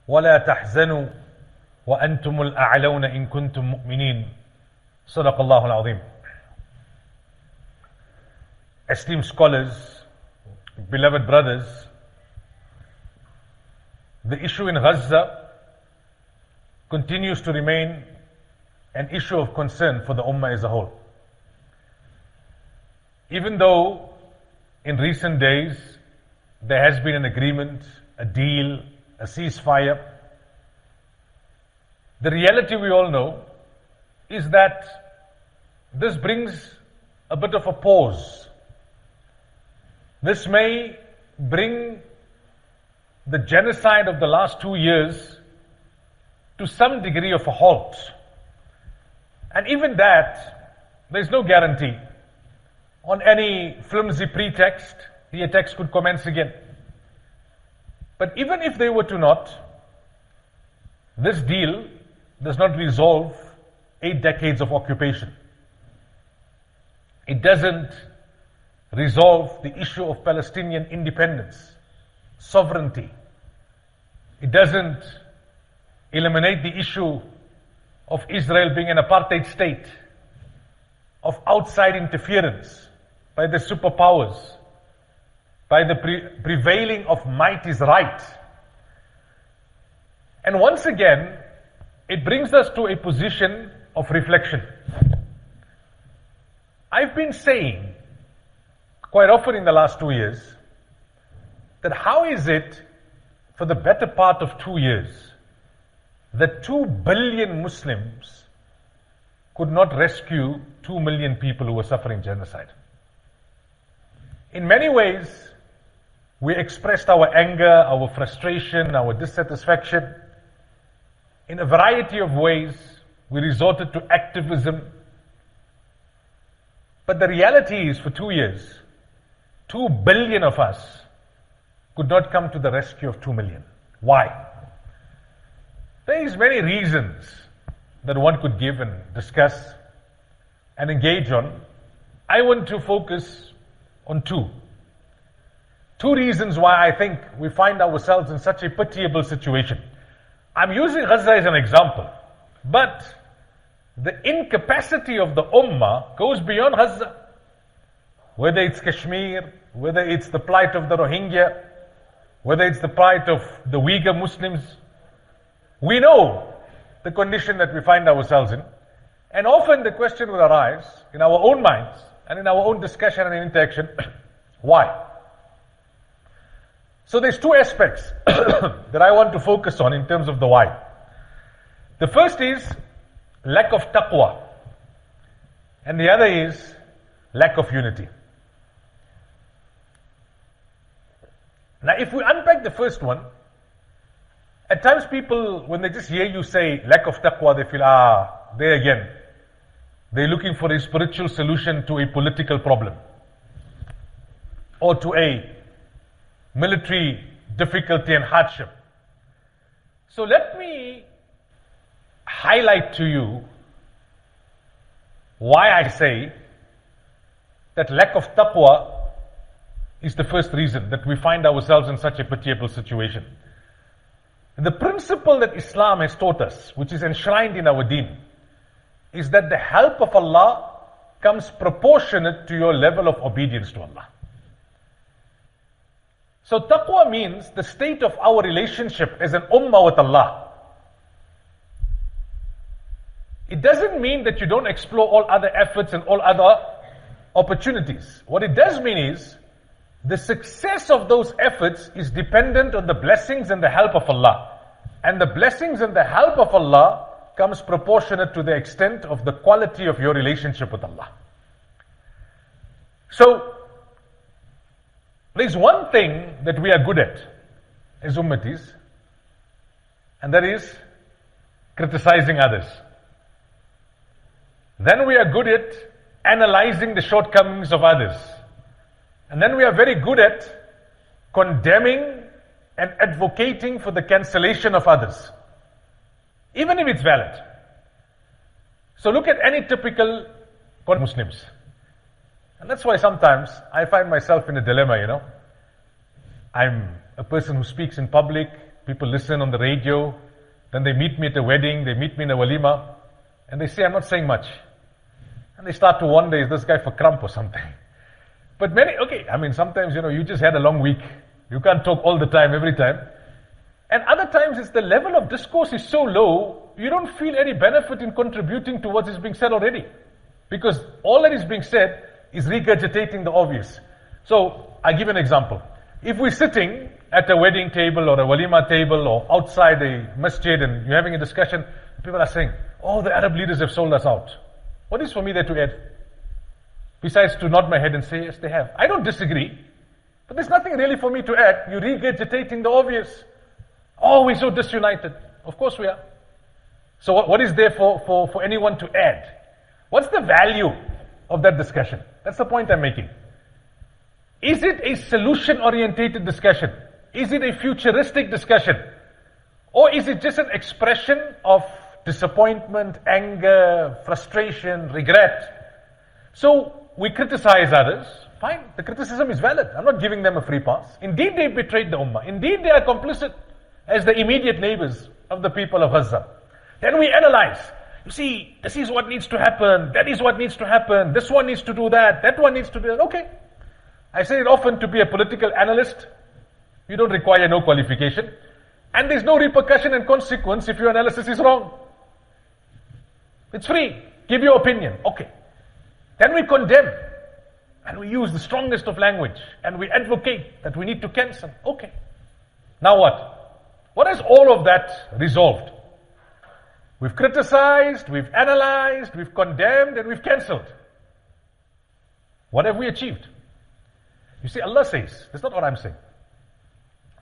ولا تحزنوا وأنتم الأعلون إن كنتم مؤمنين. صدق الله العظيم. Esteemed scholars, beloved brothers, the issue in Gaza continues to remain an issue of concern for the Ummah as a whole. Even though in recent days there has been an agreement, a deal, a ceasefire, the reality we all know is that this brings a bit of a pause. This may bring the genocide of the last 2 years to some degree of a halt. And even that, there's no guarantee. On any flimsy pretext, the attacks could commence again. But even if they were to not, this deal does not resolve 8 decades of occupation. It doesn't resolve the issue of Palestinian independence, sovereignty. It doesn't eliminate the issue of Israel being an apartheid state, of outside interference by the superpowers, by the prevailing of might is right. And once again, it brings us to a position of reflection. I've been saying quite often in the last 2 years that how is it for the better part of 2 years that 2 billion Muslims could not rescue 2 million people who were suffering genocide? In many ways, we expressed our anger, our frustration, our dissatisfaction. In a variety of ways, we resorted to activism. But the reality is, for 2 years, 2 billion of us could not come to the rescue of 2 million. Why? There is many reasons that one could give and discuss and engage on. I want to focus on 2. 2 reasons why I think we find ourselves in such a pitiable situation. I'm using Gaza as an example, but the incapacity of the Ummah goes beyond Gaza. Whether it's Kashmir, whether it's the plight of the Rohingya, whether it's the plight of the Uyghur Muslims, we know the condition that we find ourselves in. And often the question will arise in our own minds and in our own discussion and interaction, why? So there's 2 aspects that I want to focus on in terms of the why. The first is lack of taqwa, and the other is lack of unity. Now, if we unpack the first one, at times people, when they just hear you say lack of taqwa, they feel, there again, they're looking for a spiritual solution to a political problem or to a military difficulty and hardship. So let me highlight to you why I say that lack of taqwa is the first reason that we find ourselves in such a pitiable situation. The principle that Islam has taught us, which is enshrined in our deen, is that the help of Allah comes proportionate to your level of obedience to Allah. So taqwa means the state of our relationship as an ummah with Allah. It doesn't mean that you don't explore all other efforts and all other opportunities. What it does mean is the success of those efforts is dependent on the blessings and the help of Allah. And the blessings and the help of Allah comes proportionate to the extent of the quality of your relationship with Allah. So, there's one thing that we are good at as ummatis, and that is criticizing others. Then we are good at analyzing the shortcomings of others. And then we are very good at condemning and advocating for the cancellation of others, even if it's valid. So look at any typical Muslims. And that's why sometimes I find myself in a dilemma, I'm a person who speaks in public, people listen on the radio, then they meet me at a wedding, they meet me in a walima, and they say I'm not saying much. And they start to wonder, is this guy for crump or something? But sometimes, you just had a long week. You can't talk all the time, every time. And other times, it's the level of discourse is so low, you don't feel any benefit in contributing to what is being said already. Because all that is being said is regurgitating the obvious. So, I give an example. If we're sitting at a wedding table or a walima table or outside a masjid and you're having a discussion, people are saying, oh, the Arab leaders have sold us out. What is for me there to add? Besides to nod my head and say, yes, they have. I don't disagree. But there's nothing really for me to add. You're regurgitating the obvious. Oh, we're so disunited. Of course we are. So what is there for anyone to add? What's the value of that discussion? That's the point I'm making. Is it a solution-orientated discussion? Is it a futuristic discussion? Or is it just an expression of disappointment, anger, frustration, regret? So we criticize others. Fine, the criticism is valid. I'm not giving them a free pass. Indeed, they betrayed the Ummah. Indeed, they are complicit as the immediate neighbors of the people of Gaza. Then we analyze. You see, this is what needs to happen. That is what needs to happen. This one needs to do that. That one needs to do that. Okay. I say it often, to be a political analyst, you don't require no qualification. And there's no repercussion and consequence if your analysis is wrong. It's free. Give your opinion. Okay. Then we condemn. And we use the strongest of language. And we advocate that we need to cancel. Okay. Now what? What has all of that resolved? We've criticized, we've analyzed, we've condemned, and we've cancelled. What have we achieved? You see, Allah says, that's not what I'm saying.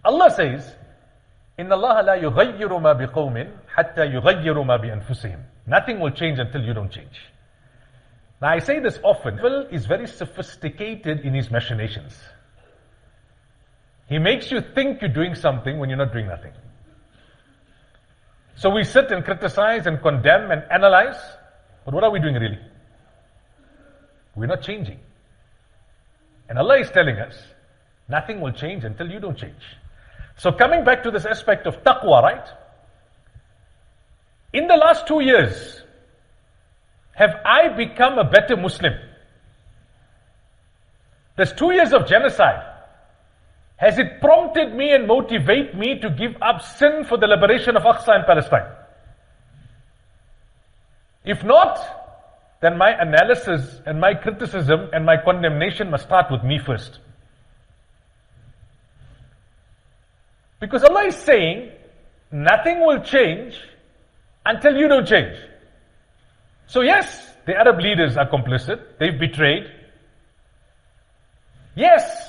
Allah says, إِنَّ اللَّهَ لَا يُغَيِّرُ مَا بِقَوْمٍ حَتَّى يُغَيِّرُ مَا بِأَنفُسِهِمْ. Nothing will change until you don't change. Now I say this often. The devil is very sophisticated in his machinations. He makes you think you're doing something when you're not doing nothing. So we sit and criticize and condemn and analyze, but what are we doing really? We're not changing. And Allah is telling us, nothing will change until you don't change. So coming back to this aspect of taqwa, right? In the last 2 years, have I become a better Muslim? There's 2 years of genocide. Has it prompted me and motivated me to give up sin for the liberation of Aqsa and Palestine? If not, then my analysis and my criticism and my condemnation must start with me first. Because Allah is saying, nothing will change until you don't change. So yes, the Arab leaders are complicit, they've betrayed. Yes,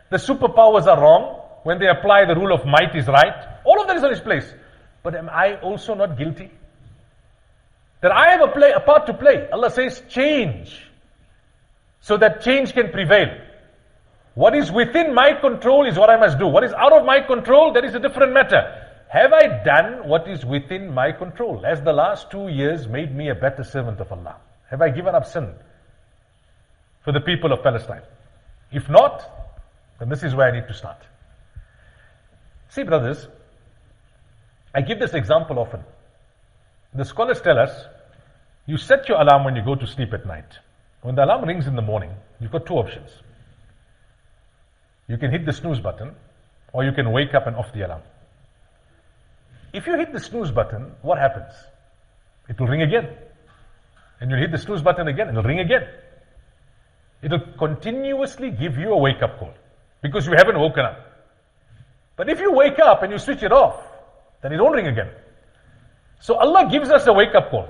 the superpowers are wrong when they apply the rule of might is right. All of that is on its place. But am I also not guilty? That I have a part to play. Allah says change, so that change can prevail. What is within my control is what I must do. What is out of my control, that is a different matter. Have I done what is within my control? Has the last 2 years made me a better servant of Allah? Have I given up sin for the people of Palestine? If not, then this is where I need to start. See, brothers, I give this example often. The scholars tell us, you set your alarm when you go to sleep at night. When the alarm rings in the morning, you've got two options. You can hit the snooze button, or you can wake up and off the alarm. If you hit the snooze button, what happens? It will ring again. And you'll hit the snooze button again, and it'll ring again. It'll continuously give you a wake-up call, because you haven't woken up. But if you wake up and you switch it off, then it won't ring again. So Allah gives us a wake-up call.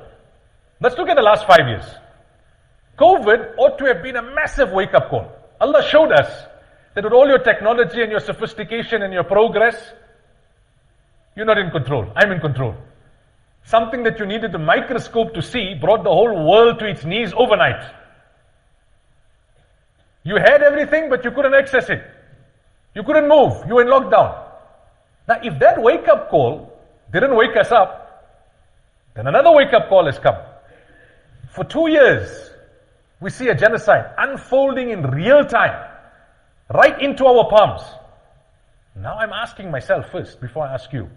Let's look at the last 5 years. COVID ought to have been a massive wake-up call. Allah showed us that with all your technology and your sophistication and your progress, you're not in control. I'm in control. Something that you needed the microscope to see brought the whole world to its knees overnight. You had everything, but you couldn't access it. You couldn't move. You were in lockdown. Now, if that wake-up call didn't wake us up, then another wake-up call has come. For 2 years, we see a genocide unfolding in real time, right into our palms. Now I'm asking myself first, before I ask you,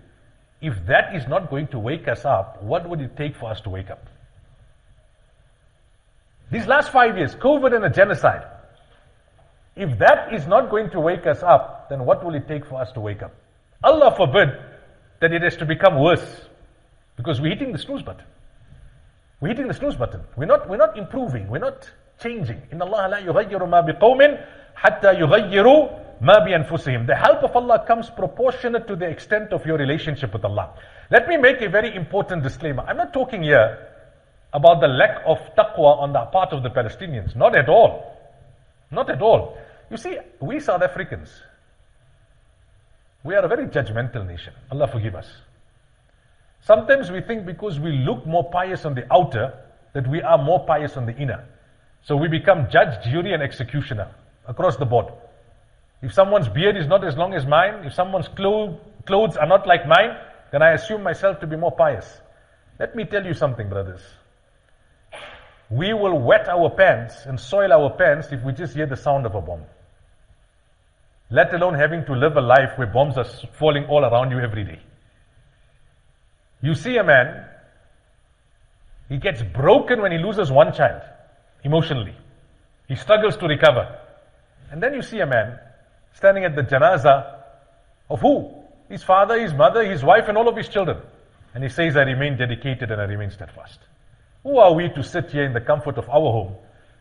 if that is not going to wake us up, what would it take for us to wake up? These last 5 years, COVID and a genocide, if that is not going to wake us up, then what will it take for us to wake up? Allah forbid that it has to become worse, because we're hitting the snooze button. We're hitting the snooze button. We're not improving. We're not changing. Inna Allah la yughayyiru ma biqawmin hatta yughayyiru ma bi anfusihim. The help of Allah comes proportionate to the extent of your relationship with Allah. Let me make a very important disclaimer. I'm not talking here about the lack of taqwa on the part of the Palestinians. Not at all. Not at all. You see, we South Africans, we are a very judgmental nation. Allah forgive us. Sometimes we think because we look more pious on the outer, that we are more pious on the inner. So we become judge, jury, and executioner across the board. If someone's beard is not as long as mine, if someone's clothes are not like mine, then I assume myself to be more pious. Let me tell you something, brothers. We will wet our pants and soil our pants if we just hear the sound of a bomb. Let alone having to live a life where bombs are falling all around you every day. You see a man, he gets broken when he loses one child, emotionally. He struggles to recover. And then you see a man standing at the janazah of who? His father, his mother, his wife, and all of his children. And he says, I remain dedicated and I remain steadfast. Who are we to sit here in the comfort of our home,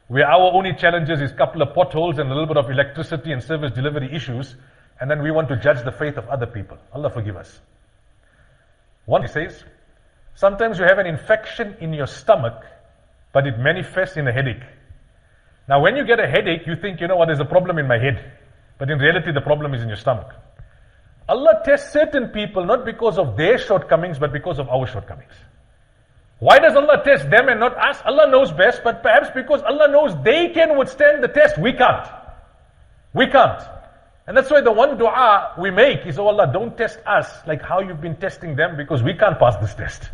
where our only challenges is a couple of potholes and a little bit of electricity and service delivery issues, and then we want to judge the faith of other people? Allah forgive us. One says, sometimes you have an infection in your stomach, but it manifests in a headache. Now when you get a headache, you think, you know what, there's a problem in my head. But in reality, the problem is in your stomach. Allah tests certain people not because of their shortcomings, but because of our shortcomings. Why does Allah test them and not us? Allah knows best, but perhaps because Allah knows they can withstand the test. We can't. We can't. And that's why the one dua we make is, oh Allah, don't test us like how you've been testing them, because we can't pass this test.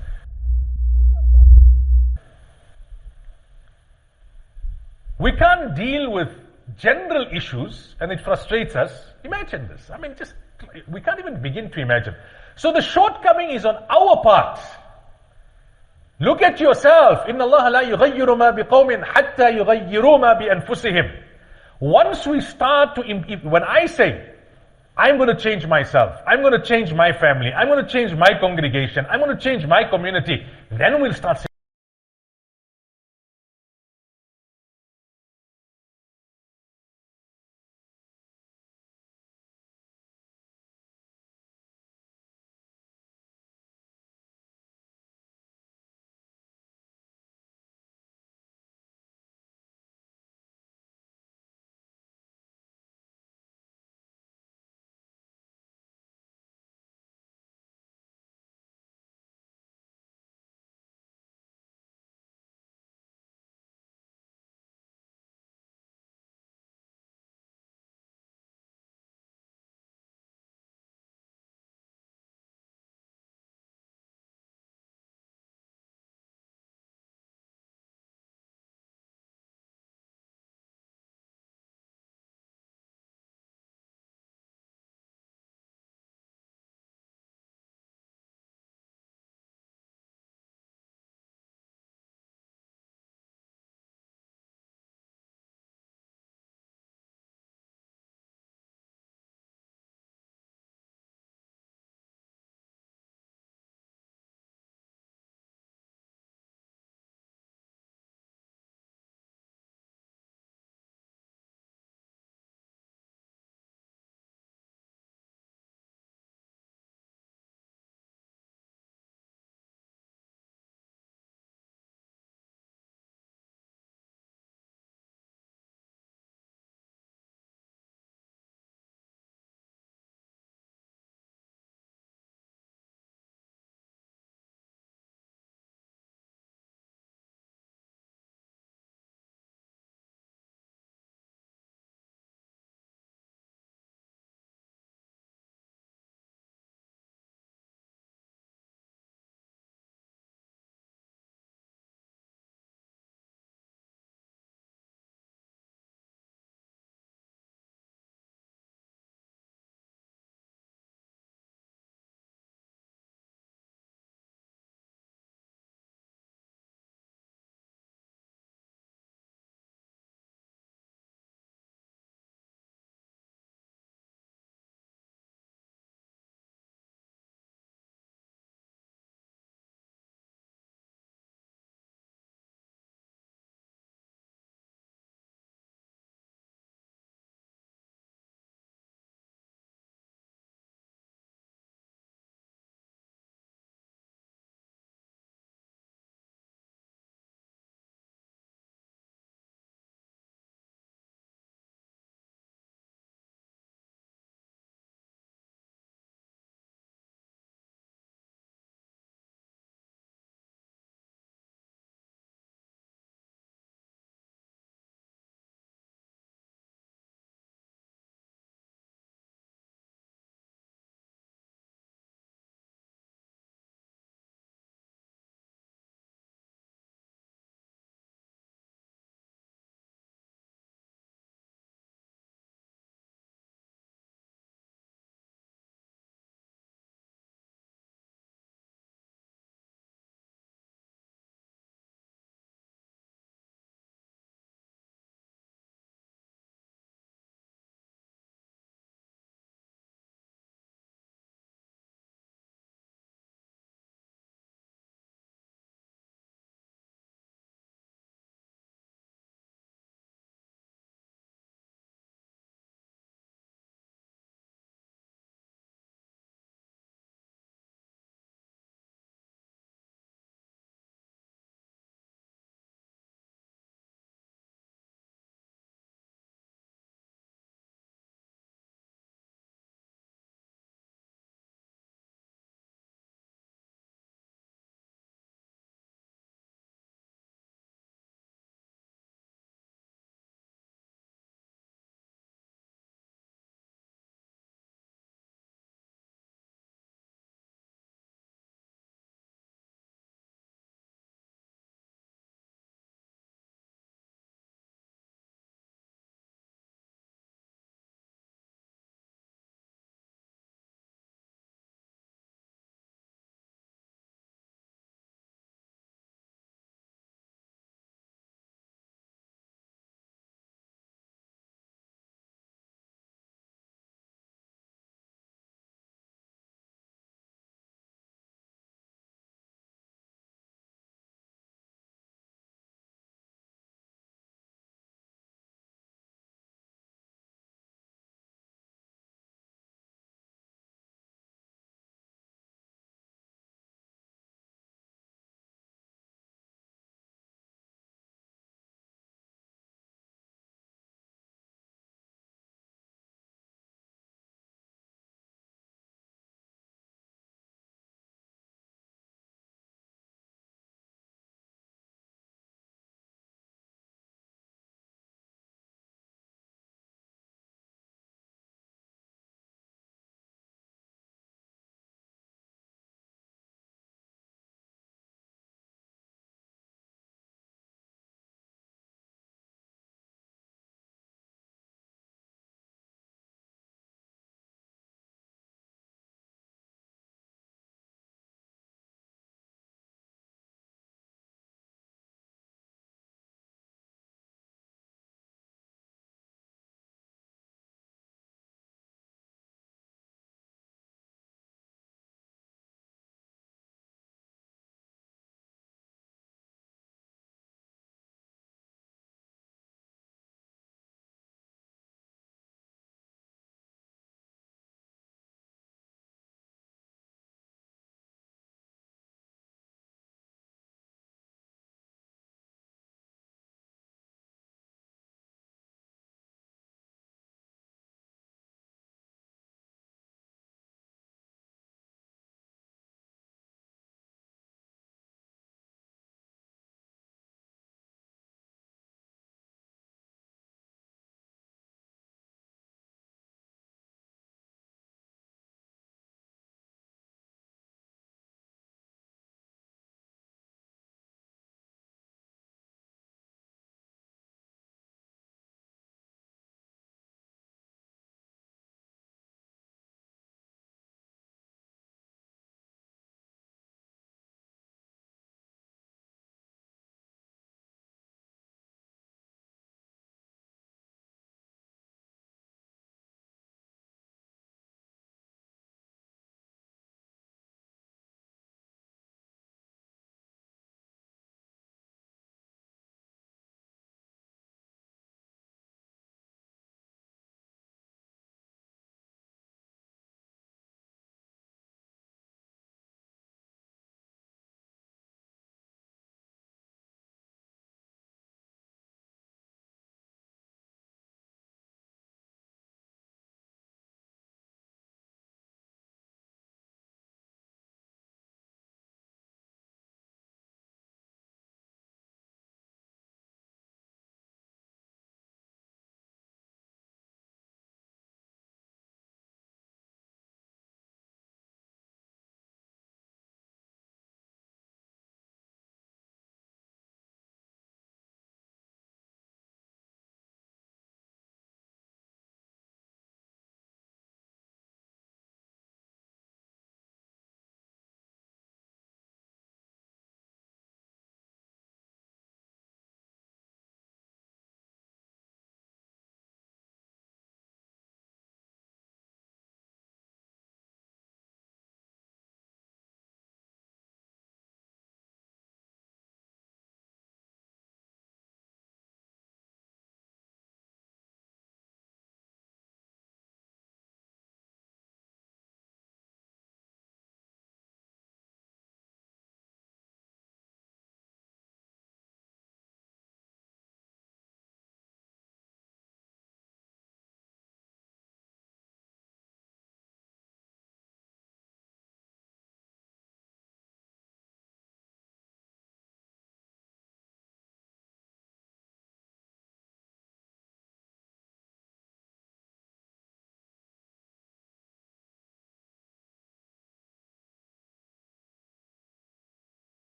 We can't deal with general issues and it frustrates us. Imagine this. I mean, we can't even begin to imagine. So the shortcoming is on our part. Look at yourself. Inna Allah la yughayyiru ma biqawmin hatta yughayyiru ma bi anfusihim. Once we start to, when I say, I'm going to change myself, I'm going to change my family, I'm going to change my congregation, I'm going to change my community, then we'll start saying,